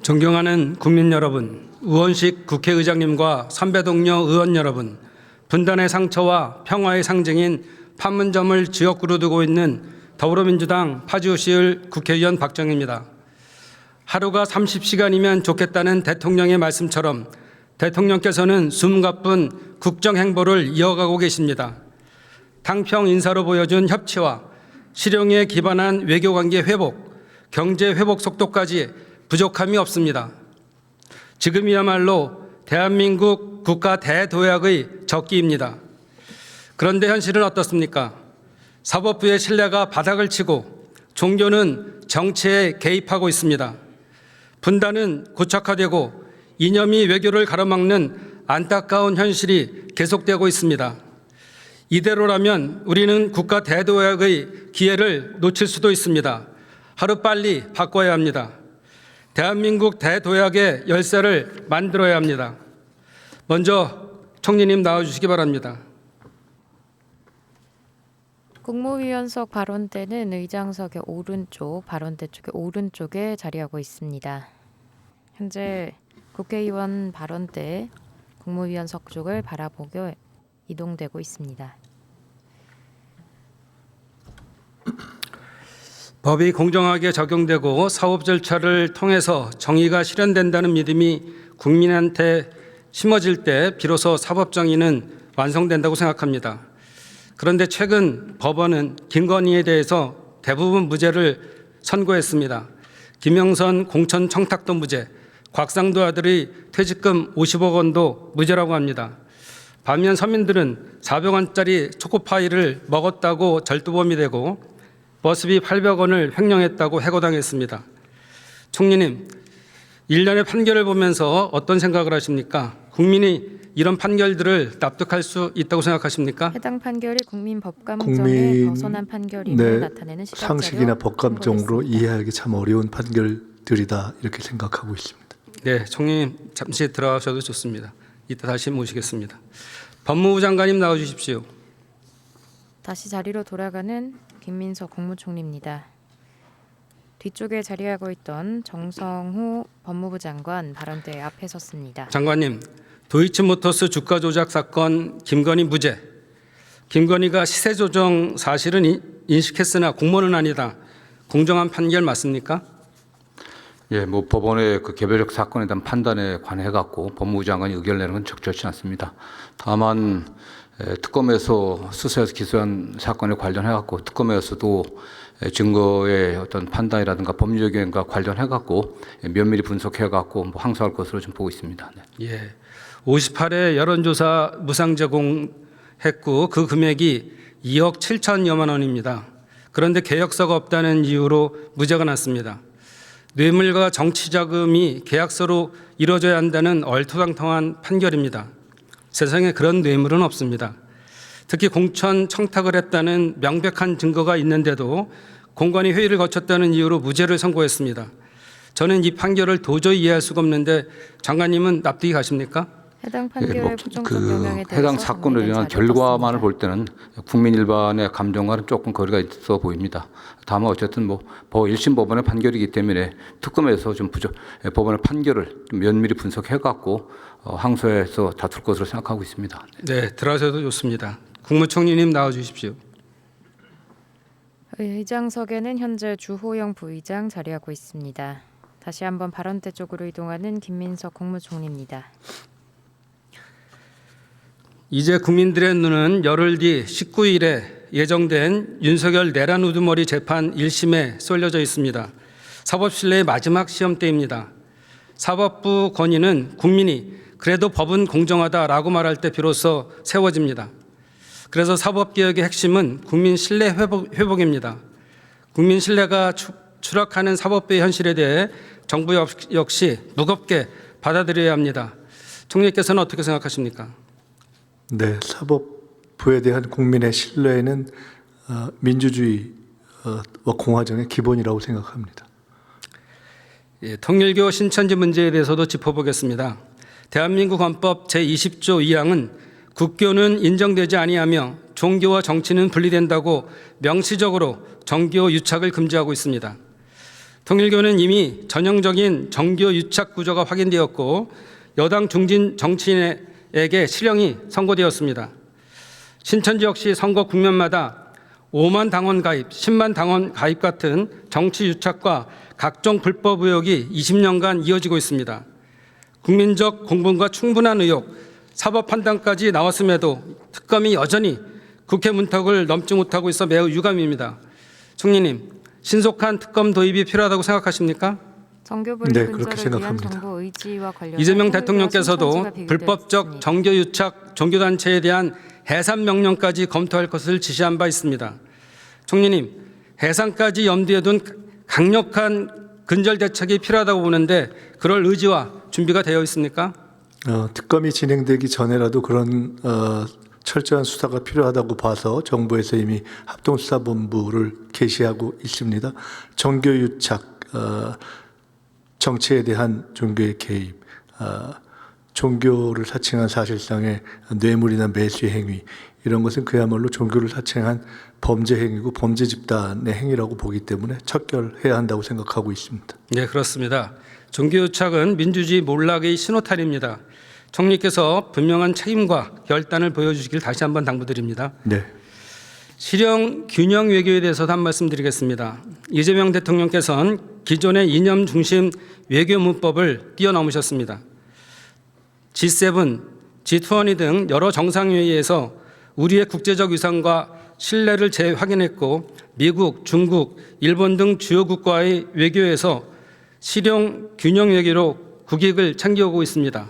존경하는 국민 여러분, 우원식 국회의장님과 선배 동료 의원 여러분, 분단의 상처와 평화의 상징인 판문점을 지역구로 두고 있는 더불어민주당 파주시의 국회의원 박정희입니다. 하루가 30시간이면 좋겠다는 대통령의 말씀처럼 대통령께서는 숨가쁜 국정행보를 이어가고 계십니다. 당평 인사로 보여준 협치와 실용에 기반한 외교관계 회복, 경제 회복 속도까지 부족함이 없습니다. 지금이야말로 대한민국 국가 대도약의 적기입니다. 그런데 현실은 어떻습니까? 사법부의 신뢰가 바닥을 치고 종교는 정치에 개입하고 있습니다. 분단은 고착화되고 이념이 외교를 가로막는 안타까운 현실이 계속되고 있습니다. 이대로라면 우리는 국가 대도약의 기회를 놓칠 수도 있습니다. 하루빨리 바꿔야 합니다. 대한민국 대도약의 열쇠를 만들어야 합니다. 먼저 총리님 나와주시기 바랍니다. 국무위원석 발언대는 의장석의 오른쪽, 발언대 쪽의 오른쪽에 자리하고 있습니다. 현재 국회의원 발언대 국무위원석 쪽을 바라보고 이동되고 있습니다. 법이 공정하게 적용되고 사법 절차를 통해서 정의가 실현된다는 믿음이 국민한테 심어질 때 비로소 사법 정의는 완성된다고 생각합니다. 그런데 최근 법원은 김건희에 대해서 대부분 무죄를 선고했습니다. 김영선 공천 청탁도 무죄, 곽상도 아들의 퇴직금 50억 원도 무죄라고 합니다. 반면 서민들은 400원짜리 초코파이를 먹었다고 절도범이 되고 버스비 800원을 횡령했다고 해고당했습니다. 총리님, 일련의 판결을 보면서 어떤 생각을 하십니까? 국민이 이런 판결들을 납득할 수 있다고 생각하십니까? 해당 판결이 국민 법감정에 벗어난 판결임을 나타내는 시각 자료 상식이나 법감정으로 이해하기 참 어려운 판결들이다 이렇게 생각하고 있습니다. 네, 총리님 잠시 들어가셔도 좋습니다. 이따 다시 모시겠습니다. 법무부 장관님 나와주십시오. 다시 자리로 돌아가는 김민석 국무총리입니다. 뒤쪽에 자리하고 있던 정성후 법무부 장관 발언대 앞에 섰습니다. 장관님, 도이치모터스 주가 조작 사건 김건희 무죄. 김건희가 시세 조정 사실은 인식했으나 공모는 아니다. 공정한 판결 맞습니까? 예, 법원의 그 개별적 사건에 대한 판단에 관해 갖고 법무부 장관이 의견을 내는 건 적절치 않습니다. 다만 특검에서 수사해서 기소한 사건에 관련해 갖고 특검에서도 증거의 어떤 판단이라든가 법률적 영향과 관련해 갖고 면밀히 분석해 갖고 항소할 것으로 좀 보고 있습니다. 네. 예. 58회 여론조사 무상 제공했고 그 금액이 2억 7천여만 원입니다. 그런데 계약서가 없다는 이유로 무죄가 났습니다. 뇌물과 정치자금이 계약서로 이루어져야 한다는 얼토당통한 판결입니다. 세상에 그런 뇌물은 없습니다. 특히 공천 청탁을 했다는 명백한 증거가 있는데도 공관위 회의를 거쳤다는 이유로 무죄를 선고했습니다. 저는 이 판결을 도저히 이해할 수가 없는데 장관님은 납득이 가십니까? 해당 판결의 부정적 영향에 대해서 해당 사건을 위한 결과만을 볼 때는 국민 일반의 감정과는 조금 거리가 있어 보입니다. 다만 어쨌든 1심 법원의 판결이기 때문에 특검에서 좀 법원의 판결을 좀 면밀히 분석해 갖고 항소해서 다툴 것으로 생각하고 있습니다. 네, 들어가셔도 좋습니다. 국무총리님 나와주십시오. 의장석에는 현재 주호영 부의장 자리하고 있습니다. 다시 한번 발언대 쪽으로 이동하는 김민석 국무총리입니다. 이제 국민들의 눈은 열흘 뒤 19일에 예정된 윤석열 내란 우두머리 재판 1심에 쏠려져 있습니다. 사법신뢰의 마지막 시험대입니다. 사법부 권위는 국민이 그래도 법은 공정하다라고 말할 때 비로소 세워집니다. 그래서 사법개혁의 핵심은 국민 신뢰 회복입니다. 국민 신뢰가 추락하는 사법부의 현실에 대해 정부 역시 무겁게 받아들여야 합니다. 총리께서는 어떻게 생각하십니까? 네, 사법부에 대한 국민의 신뢰는 민주주의와 공화정의 기본이라고 생각합니다. 예, 통일교 신천지 문제에 대해서도 짚어보겠습니다. 대한민국 헌법 제20조 2항은 국교는 인정되지 아니하며 종교와 정치는 분리된다고 명시적으로 정교 유착을 금지하고 있습니다. 통일교는 이미 전형적인 정교 유착 구조가 확인되었고 여당 중진 정치인에게 실형이 선고되었습니다. 신천지 역시 선거 국면마다 5만 당원 가입, 10만 당원 가입 같은 정치 유착과 각종 불법 의혹이 20년간 이어지고 있습니다. 국민적 공분과 충분한 의혹, 사법 판단까지 나왔음에도 특검이 여전히 국회 문턱을 넘지 못하고 있어 매우 유감입니다. 총리님, 신속한 특검 도입이 필요하다고 생각하십니까? 정교분리 네, 그렇게 근절을 위한 생각합니다. 정부 의지와 관련해 이재명 통일교와 대통령께서도 신천지가 비교되어 불법적 있습니다. 정교 유착 종교단체에 대한 해산 명령까지 검토할 것을 지시한 바 있습니다. 총리님, 해산까지 염두에 둔 강력한 근절 대책이 필요하다고 보는데 그럴 의지와 준비가 되어 있습니까? 특검이 진행되기 전에라도 그런 철저한 수사가 필요하다고 봐서 정부에서 이미 합동수사본부를 개시하고 있습니다. 정교유착, 정치에 대한 종교의 개입, 종교를 사칭한 사실상의 뇌물이나 매수의 행위, 이런 것은 그야말로 종교를 사칭한 범죄 행위고 범죄 집단의 행위라고 보기 때문에 척결해야 한다고 생각하고 있습니다. 네, 그렇습니다. 종교유착은 민주주의 몰락의 신호탄입니다. 총리께서 분명한 책임과 결단을 보여주시길 다시 한번 당부드립니다. 네. 실형 균형 외교에 대해서도 한 말씀 드리겠습니다. 이재명 대통령께서는 기존의 이념 중심 외교 문법을 뛰어넘으셨습니다. G7, G20 등 여러 정상회의에서 우리의 국제적 위상과 신뢰를 재확인했고 미국, 중국, 일본 등 주요 국가의 외교에서 실형 균형 외교로 국익을 챙겨오고 있습니다.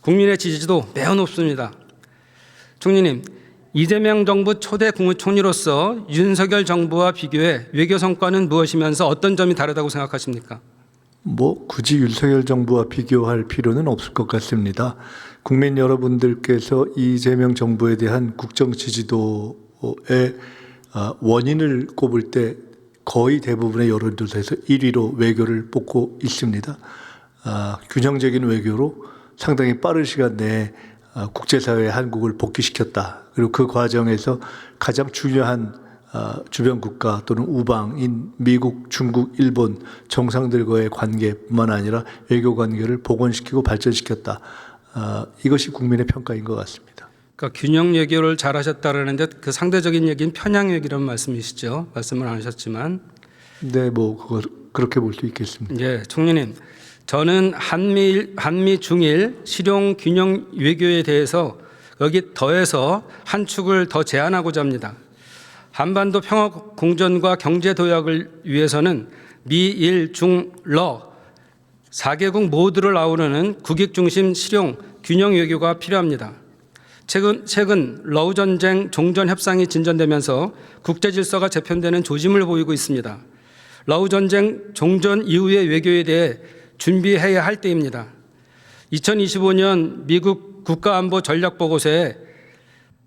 국민의 지지도 매우 높습니다. 총리님, 이재명 정부 초대 국무총리로서 윤석열 정부와 비교해 외교 성과는 무엇이면서 어떤 점이 다르다고 생각하십니까? 굳이 윤석열 정부와 비교할 필요는 없을 것 같습니다. 국민 여러분들께서 이재명 정부에 대한 국정 지지도의 원인을 꼽을 때 거의 대부분의 여론조사에서 1위로 외교를 뽑고 있습니다. 균형적인 외교로 상당히 빠른 시간 내에 국제사회에 한국을 복귀시켰다. 그리고 그 과정에서 가장 중요한 주변 국가 또는 우방인 미국, 중국, 일본 정상들과의 관계뿐만 아니라 외교 관계를 복원시키고 발전시켰다. 이것이 국민의 평가인 것 같습니다. 그러니까 균형 외교를 잘하셨다라는데 그 상대적인 얘기는 편향 외교라는 말씀이시죠. 말씀을 안 하셨지만. 네, 그렇게 볼 수 있겠습니다. 예, 총리님. 저는 한미 중일 실용 균형 외교에 대해서 여기 더해서 한 축을 더 제안하고자 합니다. 한반도 평화 공존과 경제 도약을 위해서는 미일 중러 4개국 모두를 아우르는 국익 중심 실용 균형 외교가 필요합니다. 최근 러우 전쟁 종전 협상이 진전되면서 국제 질서가 재편되는 조짐을 보이고 있습니다. 러우 전쟁 종전 이후의 외교에 대해 준비해야 할 때입니다. 2025년 미국 국가안보 전략보고서에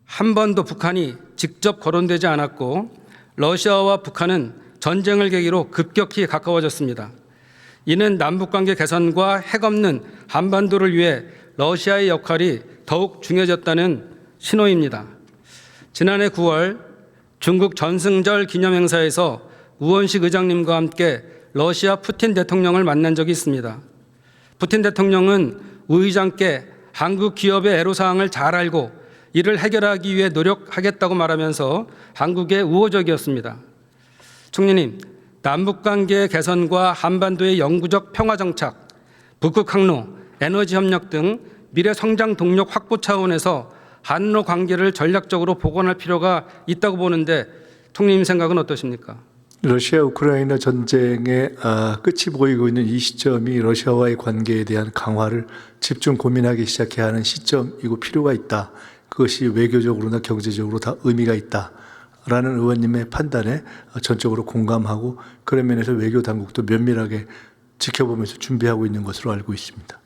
한 번도 북한이 직접 거론되지 않았고 러시아와 북한은 전쟁을 계기로 급격히 가까워졌습니다. 이는 남북관계 개선과 핵 없는 한반도를 위해 러시아의 역할이 더욱 중요해졌다는 신호입니다. 지난해 9월 중국 전승절 기념행사에서 우원식 의장님과 함께 러시아 푸틴 대통령을 만난 적이 있습니다. 푸틴 대통령은 우 의장께 한국 기업의 애로사항을 잘 알고 이를 해결하기 위해 노력하겠다고 말하면서 한국에 우호적이었습니다. 총리님, 남북관계 개선과 한반도의 영구적 평화정착, 북극 항로, 에너지 협력 등 미래 성장 동력 확보 차원에서 한러 관계를 전략적으로 복원할 필요가 있다고 보는데 총리님 생각은 어떠십니까? 러시아 우크라이나 전쟁의 끝이 보이고 있는 이 시점이 러시아와의 관계에 대한 강화를 집중 고민하기 시작해야 하는 시점이고 필요가 있다. 그것이 외교적으로나 경제적으로 다 의미가 있다라는 의원님의 판단에 전적으로 공감하고 그런 면에서 외교 당국도 면밀하게 지켜보면서 준비하고 있는 것으로 알고 있습니다.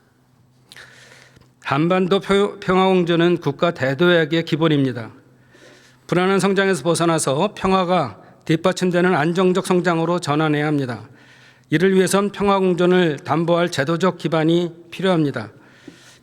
한반도 평화공존은 국가 대도약의 기본입니다. 불안한 성장에서 벗어나서 평화가 뒷받침되는 안정적 성장으로 전환해야 합니다. 이를 위해선 평화공존을 담보할 제도적 기반이 필요합니다.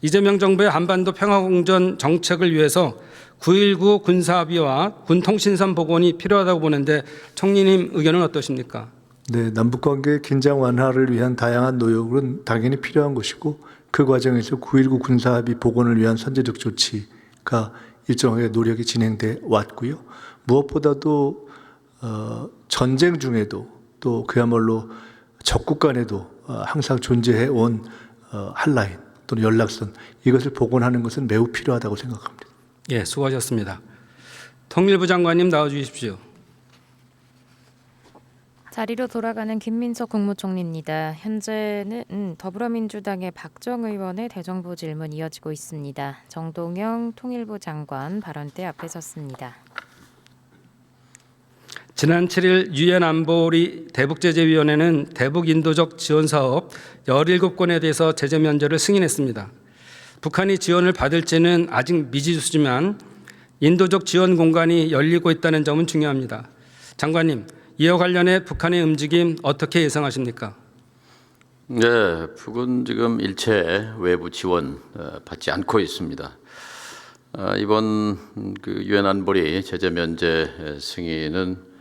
이재명 정부의 한반도 평화공존 정책을 위해서 9.19 군사합의와 군통신선 복원이 필요하다고 보는데 총리님 의견은 어떠십니까? 네, 남북관계 긴장 완화를 위한 다양한 노력은 당연히 필요한 것이고 그 과정에서 9.19 군사합의 복원을 위한 선제적 조치가 일정하게 노력이 진행돼 왔고요. 무엇보다도 전쟁 중에도 또 그야말로 적국 간에도 항상 존재해 온 한라인 또는 연락선 이것을 복원하는 것은 매우 필요하다고 생각합니다. 예, 수고하셨습니다. 통일부 장관님 나와 주십시오. 자리로 돌아가는 김민석 국무총리입니다. 현재는 더불어민주당의 박정 의원의 대정부 질문 이어지고 있습니다. 정동영 통일부 장관 발언대 앞에 섰습니다. 지난 7일 유엔 안보리 대북제재위원회는 대북 인도적 지원 사업 17건에 대해서 제재 면제를 승인했습니다. 북한이 지원을 받을지는 아직 미지수지만 인도적 지원 공간이 열리고 있다는 점은 중요합니다. 장관님, 이와 관련해 북한의 움직임 어떻게 예상하십니까? 네, 북은 지금 일체 외부 지원 받지 않고 있습니다. 이번 그 유엔 안보리 제재 면제 승인은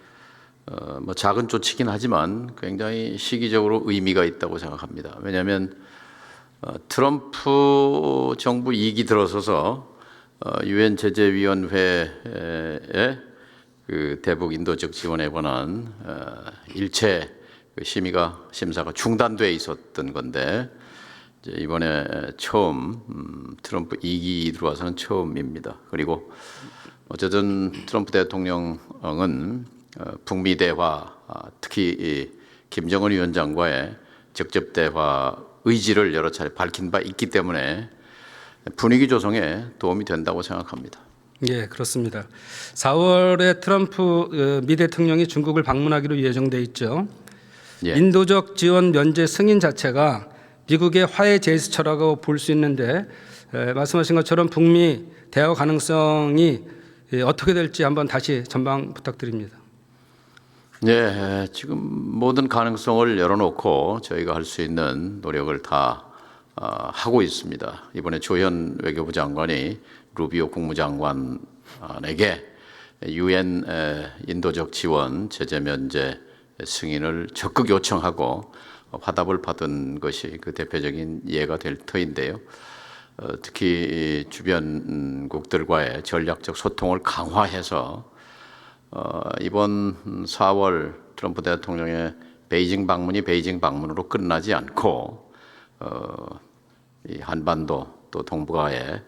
뭐 작은 조치긴 하지만 굉장히 시기적으로 의미가 있다고 생각합니다. 왜냐하면 트럼프 정부 2기 들어서서 유엔 제재위원회에 그 대북 인도적 지원에 관한 일체 심사가 중단돼 있었던 건데 이제 이번에 처음 트럼프 2기 들어와서는 처음입니다. 그리고 어쨌든 트럼프 대통령은 북미 대화, 특히 이 김정은 위원장과의 직접 대화 의지를 여러 차례 밝힌 바 있기 때문에 분위기 조성에 도움이 된다고 생각합니다. 예, 그렇습니다. 4월에 트럼프 미 대통령이 중국을 방문하기로 예정돼 있죠. 예. 인도적 지원 면제 승인 자체가 미국의 화해 제스처라고 볼 수 있는데 말씀하신 것처럼 북미 대화 가능성이 어떻게 될지 한번 다시 전망 부탁드립니다. 네, 지금 모든 가능성을 열어놓고 저희가 할 수 있는 노력을 다 하고 있습니다. 이번에 조현 외교부 장관이 루비오 국무장관에게 유엔 인도적 지원 제재 면제 승인을 적극 요청하고 화답을 받은 것이 그 대표적인 예가 될 터인데요. 특히 주변국들과의 전략적 소통을 강화해서 이번 4월 트럼프 대통령의 베이징 방문이 베이징 방문으로 끝나지 않고 이 한반도 또 동북아의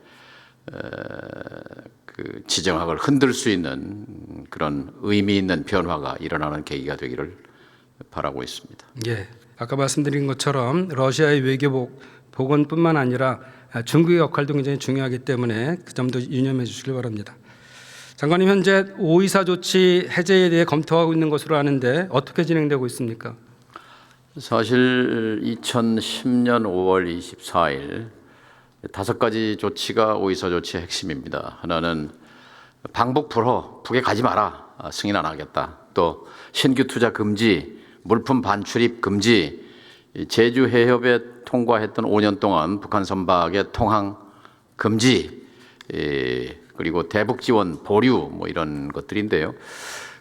그 지정학을 흔들 수 있는 그런 의미 있는 변화가 일어나는 계기가 되기를 바라고 있습니다. 예, 아까 말씀드린 것처럼 러시아의 외교 복원뿐만 아니라 중국의 역할도 굉장히 중요하기 때문에 그 점도 유념해 주시길 바랍니다. 장관님, 현재 524 조치 해제에 대해 검토하고 있는 것으로 아는데 어떻게 진행되고 있습니까? 사실 2010년 5월 24일 5가지 조치가 524 조치의 핵심입니다. 하나는 방북 불허, 북에 가지 마라, 승인 안 하겠다. 또 신규 투자 금지, 물품 반출입 금지, 제주 해협에 통과했던 5년 동안 북한 선박의 통항 금지, 그리고 대북 지원 보류 뭐 이런 것들인데요.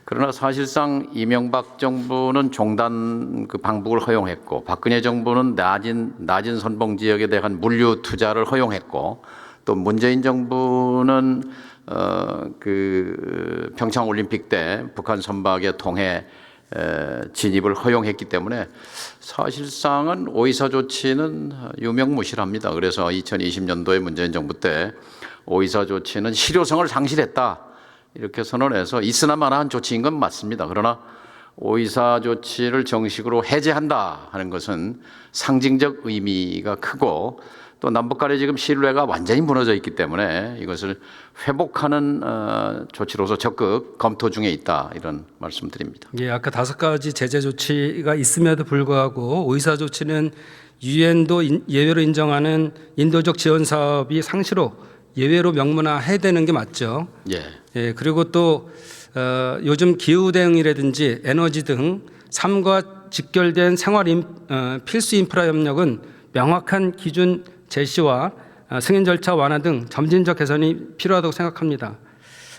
그러나 사실상 이명박 정부는 종단 그 방북을 허용했고 박근혜 정부는 낮은 선봉 지역에 대한 물류 투자를 허용했고 또 문재인 정부는 그 평창 올림픽 때 북한 선박의 동해 진입을 허용했기 때문에 사실상은 524 조치는 유명무실합니다. 그래서 2020년도에 문재인 정부 때 524 조치는 실효성을 상실했다 이렇게 선언해서 있으나 마나한 조치인 건 맞습니다. 그러나 524 조치를 정식으로 해제한다 하는 것은 상징적 의미가 크고 또 남북 간의 지금 신뢰가 완전히 무너져 있기 때문에 이것을 회복하는 조치로서 적극 검토 중에 있다 이런 말씀드립니다. 예, 아까 5가지 제재 조치가 있음에도 불구하고 524 조치는 유엔도 예외로 인정하는 인도적 지원 사업이 상시로 예외로 명문화해야 되는 게 맞죠. 예. 예, 그리고 또 요즘 기후 대응이라든지 에너지 등 삶과 직결된 생활 필수 인프라 협력은 명확한 기준 제시와 승인 절차 완화 등 점진적 개선이 필요하다고 생각합니다.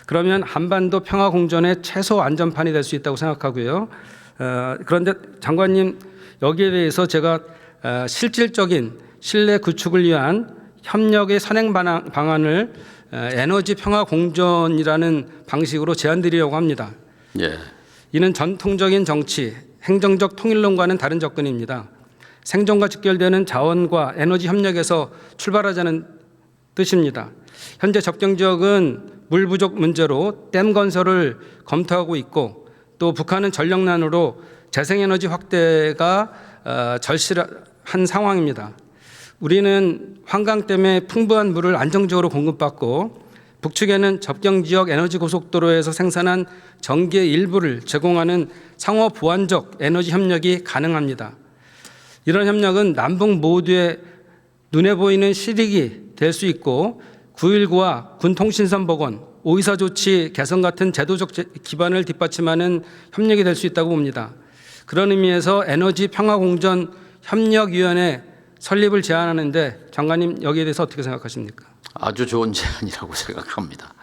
그러면 한반도 평화 공존의 최소 안전판이 될 수 있다고 생각하고요. 그런데 장관님 여기에 대해서 제가 실질적인 신뢰 구축을 위한 협력의 선행 방안을 에너지 평화 공존이라는 방식으로 제안드리려고 합니다. 예. 이는 전통적인 정치, 행정적 통일론과는 다른 접근입니다. 생존과 직결되는 자원과 에너지 협력에서 출발하자는 뜻입니다. 현재 접경 지역은 물 부족 문제로 댐 건설을 검토하고 있고 또 북한은 전력난으로 재생에너지 확대가 절실한 상황입니다. 우리는 환강댐에 풍부한 물을 안정적으로 공급받고 북측에는 접경 지역 에너지 고속도로에서 생산한 전기의 일부를 제공하는 상호 보완적 에너지 협력이 가능합니다. 이런 협력은 남북 모두의 눈에 보이는 실익이 될 수 있고 9.19와 군통신선 복원, 오이사 조치 개선 같은 제도적 기반을 뒷받침하는 협력이 될 수 있다고 봅니다. 그런 의미에서 에너지 평화공존 협력위원회 설립을 제안하는데 장관님 여기에 대해서 어떻게 생각하십니까? 아주 좋은 제안이라고 생각합니다.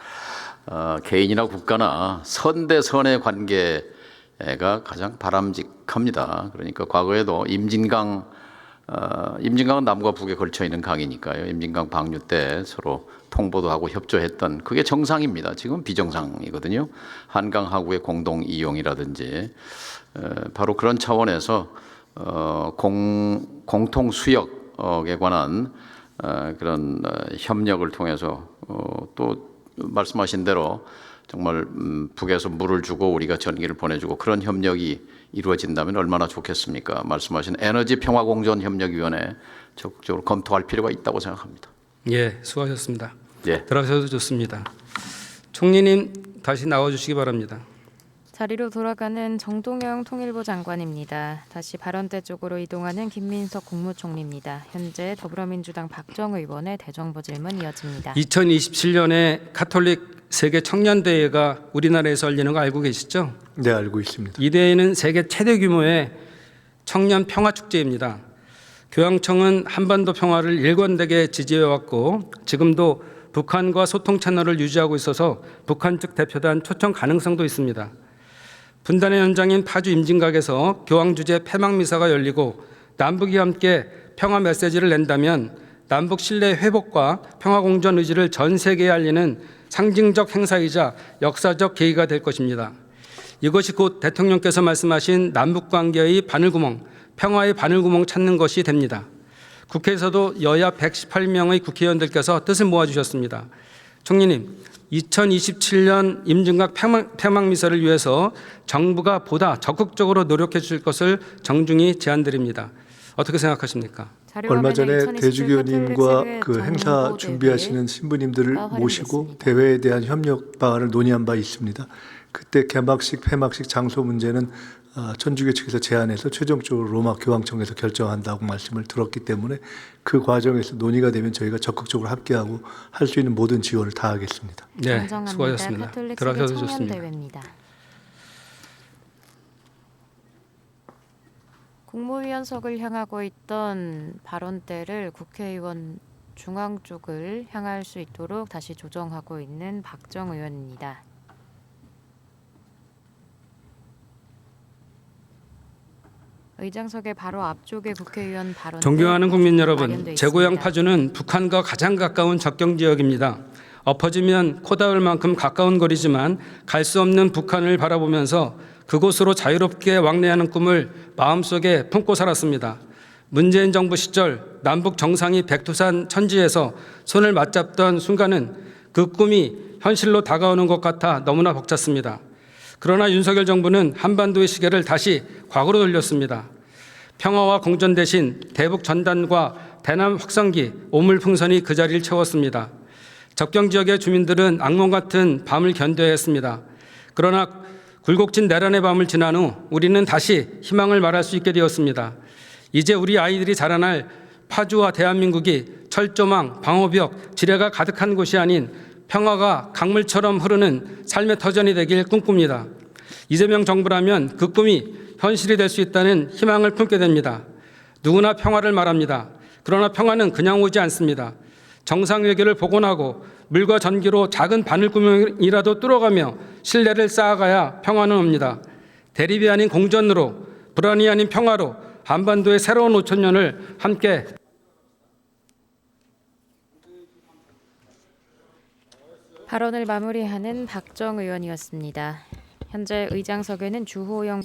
개인이나 국가나 선대선의 관계가 가장 바람직합니다. 그러니까 과거에도 임진강은 남과 북에 걸쳐 있는 강이니까요. 임진강 방류 때 서로 통보도 하고 협조했던 그게 정상입니다. 지금 비정상이거든요. 한강 하구의 공동 이용이라든지 바로 그런 차원에서 공통 수역에 관한 그런 협력을 통해서 또 말씀하신 대로 정말 북에서 물을 주고 우리가 전기를 보내주고 그런 협력이 이루어진다면 얼마나 좋겠습니까? 말씀하신 에너지 평화공존협력위원회 적극적으로 검토할 필요가 있다고 생각합니다. 예, 수고하셨습니다. 예. 들어가셔도 좋습니다. 총리님 다시 나와주시기 바랍니다. 자리로 돌아가는 정동영 통일부 장관입니다. 다시 발언대 쪽으로 이동하는 김민석 국무총리입니다. 현재 더불어민주당 박정 의원의 대정부 질문 이어집니다. 2027년에 카톨릭 세계 청년대회가 우리나라에서 열리는 거 알고 계시죠? 네, 알고 있습니다. 이 대회는 세계 최대 규모의 청년 평화축제입니다. 교황청은 한반도 평화를 일관되게 지지해왔고 지금도 북한과 소통 채널을 유지하고 있어서 북한 측 대표단 초청 가능성도 있습니다. 분단의 현장인 파주 임진각에서 교황 주재 폐막미사가 열리고 남북이 함께 평화 메시지를 낸다면 남북 신뢰 회복과 평화 공존 의지를 전 세계에 알리는 상징적 행사이자 역사적 계기가 될 것입니다. 이것이 곧 대통령께서 말씀하신 남북 관계의 바늘구멍, 평화의 바늘구멍 찾는 것이 됩니다. 국회에서도 여야 118명의 국회의원들께서 뜻을 모아주셨습니다. 총리님, 2027년 임진각 폐막미사를 위해서 정부가 보다 적극적으로 노력해 주실 것을 정중히 제안드립니다. 어떻게 생각하십니까? 얼마 전에 대주교님과 그 행사 준비하시는 신부님들을 모시고 대회에 대한 협력 방안을 논의한 바 있습니다. 그때 개막식, 폐막식 장소 문제는 천주교 측에서 제안해서 최종적으로 로마 교황청에서 결정한다고 말씀을 들었기 때문에 그 과정에서 논의가 되면 저희가 적극적으로 함께하고 할 수 있는 모든 지원을 다하겠습니다. 네, 수고하셨습니다. 들어가셔도 좋습니다. 대회입니다. 국무위원석을 향하고 있던 발언대를 국회의원 중앙 쪽을 향할 수 있도록 다시 조정하고 있는 박정 의원입니다. 의장석의 바로 앞쪽에 국회의원 발언. 존경하는 국민 여러분, 제 고향 파주는 북한과 가장 가까운 접경 지역입니다. 엎어지면 코 닿을 만큼 가까운 거리지만 갈 수 없는 북한을 바라보면서 그곳으로 자유롭게 왕래하는 꿈을 마음속에 품고 살았습니다. 문재인 정부 시절 남북 정상이 백두산 천지에서 손을 맞잡던 순간은 그 꿈이 현실로 다가오는 것 같아 너무나 벅찼습니다. 그러나 윤석열 정부는 한반도의 시계를 다시 과거로 돌렸습니다. 평화와 공존 대신 대북 전단과 대남 확성기, 오물풍선이 그 자리를 채웠습니다. 접경 지역의 주민들은 악몽 같은 밤을 견뎌야 했습니다. 그러나 굴곡진 내란의 밤을 지난 후 우리는 다시 희망을 말할 수 있게 되었습니다. 이제 우리 아이들이 자라날 파주와 대한민국이 철조망, 방호벽, 지뢰가 가득한 곳이 아닌 평화가 강물처럼 흐르는 삶의 터전이 되길 꿈꿉니다. 이재명 정부라면 그 꿈이 현실이 될 수 있다는 희망을 품게 됩니다. 누구나 평화를 말합니다. 그러나 평화는 그냥 오지 않습니다. 정상 외교를 복원하고 물과 전기로 작은 바늘구멍이라도 뚫어가며 신뢰를 쌓아가야 평화는 옵니다. 대립이 아닌 공존으로, 불안이 아닌 평화로 한반도의 새로운 5천년을 함께 발언을 마무리하는 박정 의원이었습니다. 현재 의장석에는 주호영